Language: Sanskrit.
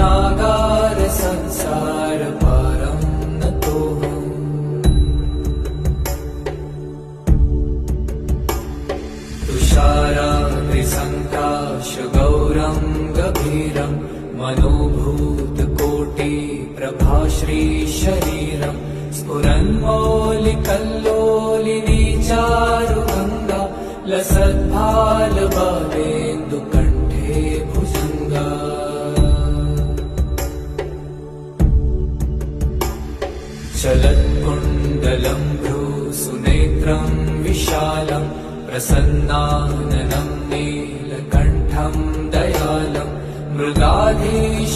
नागार संसार पारं नतोऽहम् तुषाराग्निसङ्काशगौरं गभीरं मनोभूतकोटिप्रभाश्रीशरीरं स्फुरन्मौलिकल्लोलिनी चारुगङ्गा लसद्भालबालेन्दुकण्ठे भुजङ्गा चलत्कुण्डलं भ्रूसुनेत्रं विशालं प्रसन्नाननं नीलकण्ठं दयालं मृगाधीश